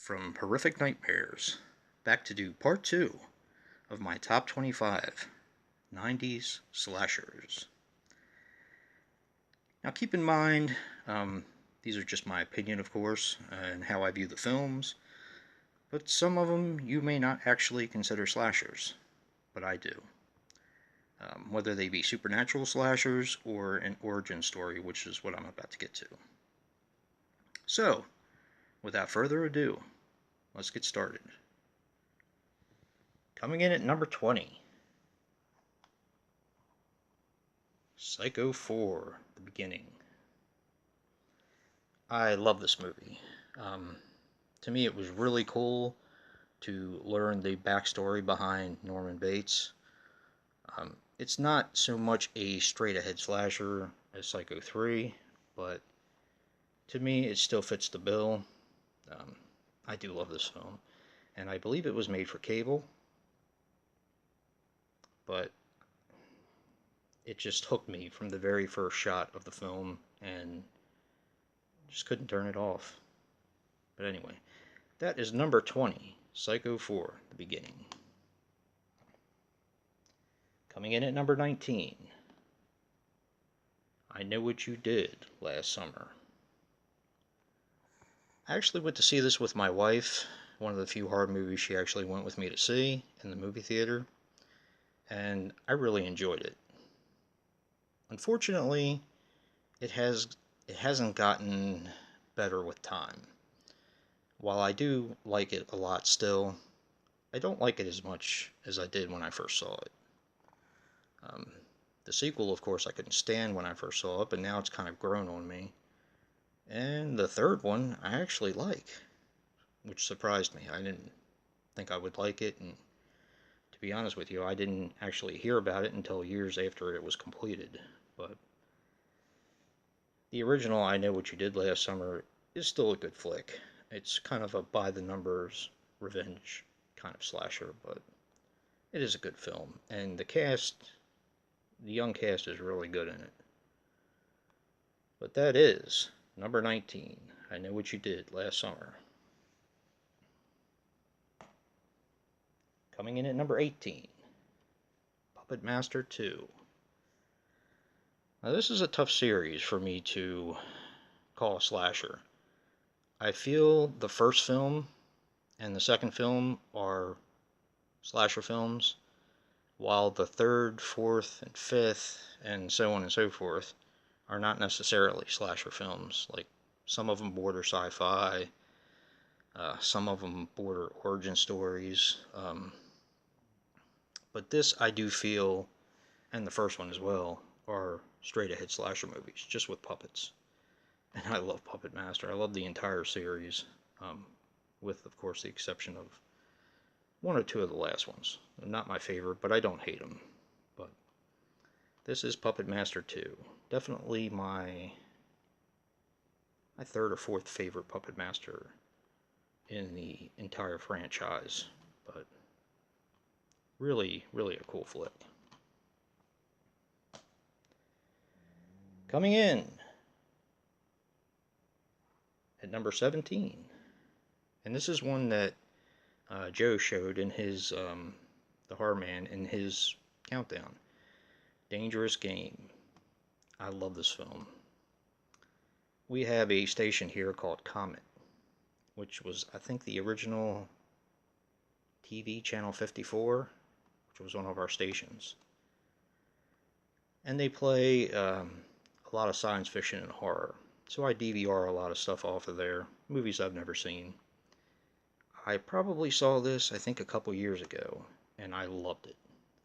from horrific nightmares back to do part 2 of my top 25 90s slashers. Now keep in mind, these are just my opinion of course, and how I view the films, but some of them you may not actually consider slashers, but I do. Whether they be supernatural slashers or an origin story, which is what I'm about to get to. So, without further ado, let's get started. Coming in at number 20, Psycho 4, The Beginning. I love this movie. To me, it was really cool to learn the backstory behind Norman Bates. It's not so much a straight-ahead slasher as Psycho 3, but to me, it still fits the bill. I do love this film, and I believe it was made for cable, but it just hooked me from the very first shot of the film, and just couldn't turn it off. But anyway, that is number 20, Psycho 4, The Beginning. Coming in at number 19, I Know What You Did Last Summer. I actually went to see this with my wife, one of the few horror movies she actually went with me to see in the movie theater, and I really enjoyed it. Unfortunately, it hasn't gotten better with time. While I do like it a lot still, I don't like it as much as I did when I first saw it. The sequel, of course, I couldn't stand when I first saw it, but now it's kind of grown on me. And the third one, I actually like, which surprised me. I didn't think I would like it, and to be honest with you, I didn't actually hear about it until years after it was completed. But the original I Know What You Did Last Summer is still a good flick. It's kind of a by-the-numbers revenge kind of slasher, but it is a good film. And the young cast is really good in it. But that is number 19, I Know What You Did Last Summer. Coming in at number 18, Puppet Master 2. Now this is a tough series for me to call a slasher. I feel the first film and the second film are slasher films, while the third, fourth, and fifth, and so on and so forth, are not necessarily slasher films. Like, some of them border sci-fi, some of them border origin stories, but this I do feel, and the first one as well, are straight-ahead slasher movies, just with puppets. And I love Puppet Master. I love the entire series, with, of course, the exception of one or two of the last ones. They're not my favorite, but I don't hate them. But this is Puppet Master 2. Definitely my third or fourth favorite Puppet Master in the entire franchise. But really, really a cool flick. Coming in at number 17. And this is one that Joe showed in his, the Horror Man, in his countdown. Dangerous Game. I love this film. We have a station here called Comet, which was, I think, the original TV channel 54, which was one of our stations. And they play a lot of science fiction and horror. So I DVR a lot of stuff off of there, movies I've never seen. I probably saw this, I think, a couple years ago, and I loved it.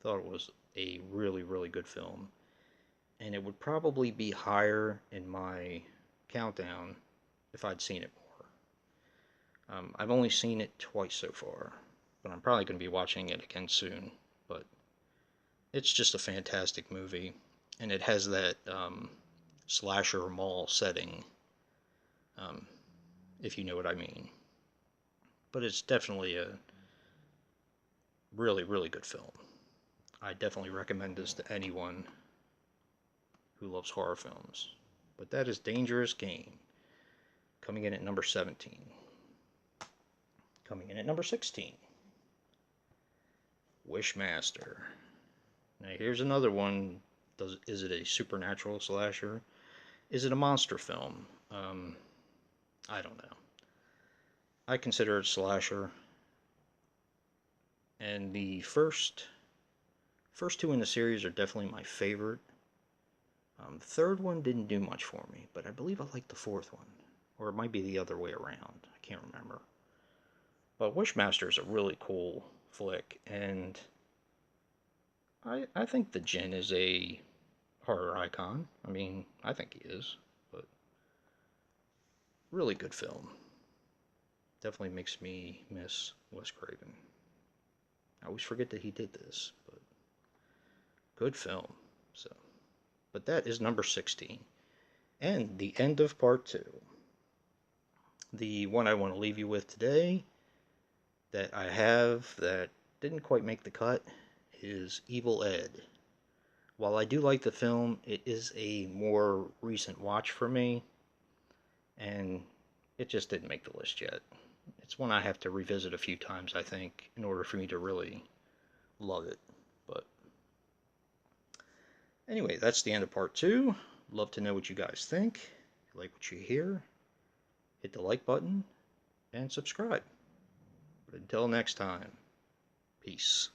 Thought it was a really, really good film. And it would probably be higher in my countdown if I'd seen it more. I've only seen it twice so far, but I'm probably going to be watching it again soon. But it's just a fantastic movie, and it has that slasher mall setting, if you know what I mean. But it's definitely a really, really good film. I definitely recommend this to anyone who loves horror films. But that is Dangerous Game, coming in at number 17. Coming in at number 16, Wishmaster. Now here's another one. Is it a supernatural slasher? Is it a monster film? I don't know. I consider it a slasher. And the first two in the series are definitely my favorite. The third one didn't do much for me, but I believe I liked the fourth one. Or it might be the other way around. I can't remember. But Wishmaster is a really cool flick, and I think the Djinn is a horror icon. I mean, I think he is, but really good film. Definitely makes me miss Wes Craven. I always forget that he did this, but good film. So, but that is number 16, and the end of part 2. The one I want to leave you with today that I have that didn't quite make the cut is Evil Ed. While I do like the film, it is a more recent watch for me, and it just didn't make the list yet. It's one I have to revisit a few times, I think, in order for me to really love it. But anyway, that's the end of part 2. Love to know what you guys think. If you like what you hear, hit the like button and subscribe. But until next time, peace.